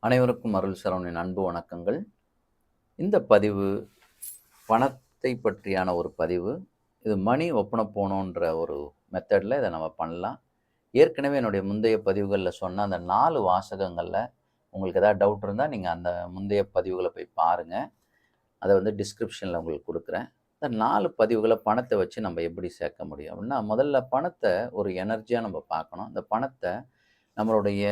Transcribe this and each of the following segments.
அனைவருக்கும் அருள் சரவணின் அன்பு வணக்கங்கள். இந்த பதிவு பணத்தை பற்றியான ஒரு பதிவு. இது மணி ஒப்பனை போகணுன்ற ஒரு மெத்தடில் இதை நம்ம பண்ணலாம். ஏற்கனவே என்னுடைய முந்தைய பதிவுகளில் சொன்ன அந்த 4 வாசகங்களில் உங்களுக்கு ஏதாவது டவுட் இருந்தால் நீங்கள் அந்த முந்தைய பதிவுகளை போய் பாருங்கள். அதை வந்து டிஸ்கிரிப்ஷனில் உங்களுக்கு கொடுக்குறேன். இந்த 4 பதிவுகளை பணத்தை வச்சு நம்ம எப்படி சேர்க்க முடியும் அப்படின்னா, முதல்ல பணத்தை ஒரு எனர்ஜியாக நம்ம பார்க்கணும். இந்த பணத்தை நம்மளுடைய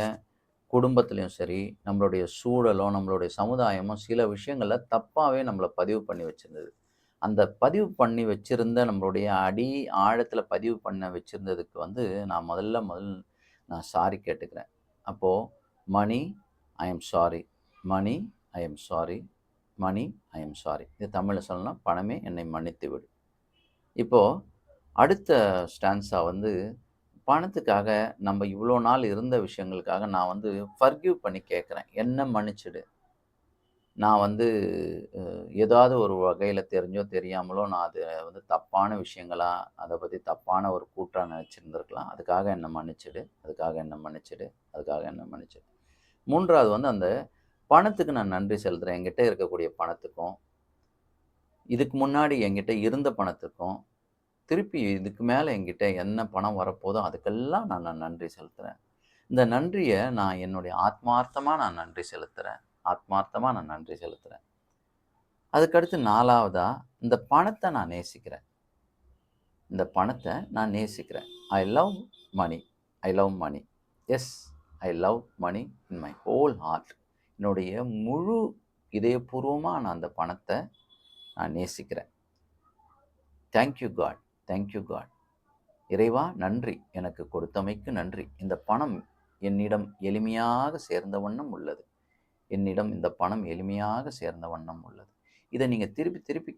குடும்பத்துலேயும் சரி, நம்மளுடைய சூழலும், நம்மளுடைய சமுதாயமும் சில விஷயங்கள தப்பாவே நம்மள பதிவு பண்ணி வச்சிருந்தது. அந்த பதிவு பண்ணி வச்சிருந்த நம்மளுடைய ஆழத்தில பதிவு பண்ண வச்சிருந்ததுக்கு வந்து நான் நான் சாரி கேட்டுக்கிறேன். அப்போ Mani I am sorry, Mani I am sorry, Mani I am sorry. இது தமிழ்ல சொல்லணும்னா, பணமே என்னை மன்னித்து விடு. இப்போ அடுத்த ஸ்டான்ஸா வந்து பணத்துக்காக நம்ம இவ்வளோ நாள் இருந்த விஷயங்களுக்காக நான் வந்து ஃபர்கிவ் பண்ணி கேட்குறேன். என்ன மன்னிச்சிடு. நான் வந்து ஏதாவது ஒரு வகையில தெரிஞ்சோ, தெரியாமலோ நான் அது வந்து தப்பான விஷயங்களா, அத பத்தி தப்பான ஒரு கூற்றா நெனச்சிருந்திருக்கலாம். அதுக்காக என்ன மன்னிச்சிடு. அதுக்காக என்ன மன்னிச்சிடு. அதுக்காக என்ன மன்னிச்சிடு. 3வது வந்து அந்த பணத்துக்கு நான் நன்றி செலுத்துறேன். என்கிட்ட இருக்கக்கூடிய பணத்துக்கும், இதுக்கு முன்னாடி என்கிட்ட இருந்த பணத்துக்கும், திருப்பி இதுக்கு மேல என்கிட்ட என்ன பணம் வரப்போதோ அதுக்கெல்லாம் நான் நன்றி செலுத்துறேன். இந்த நன்றிய நான் என்னுடைய ஆத்மார்த்தமா நான் நன்றி செலுத்துறேன். ஆத்மார்த்தமா நான் நன்றி செலுத்துறேன். அதுக்கடுத்து 4வதா இந்த பணத்த நான் நேசிக்கிறேன். இந்த பணத்த நான் நேசிக்கிறேன். I love money. I love money. Yes, I love money in my whole heart. என்னுடைய முழு இதயபூர்வமா நான் அந்த பணத்த நான் நேசிக்கிறேன். Thank you God. Thank you God. இறைவா நன்றி. எனக்கு கொடுத்தமைக்கு நன்றி. இந்த பணம் என்னிடம் எளிமையாக சேர்ந்த வண்ணம் உள்ளது. என்னிடம் இந்த பணம் எளிமையாக சேர்ந்த வண்ணம் உள்ளது. இதை நீங்க திருப்பி திருப்பி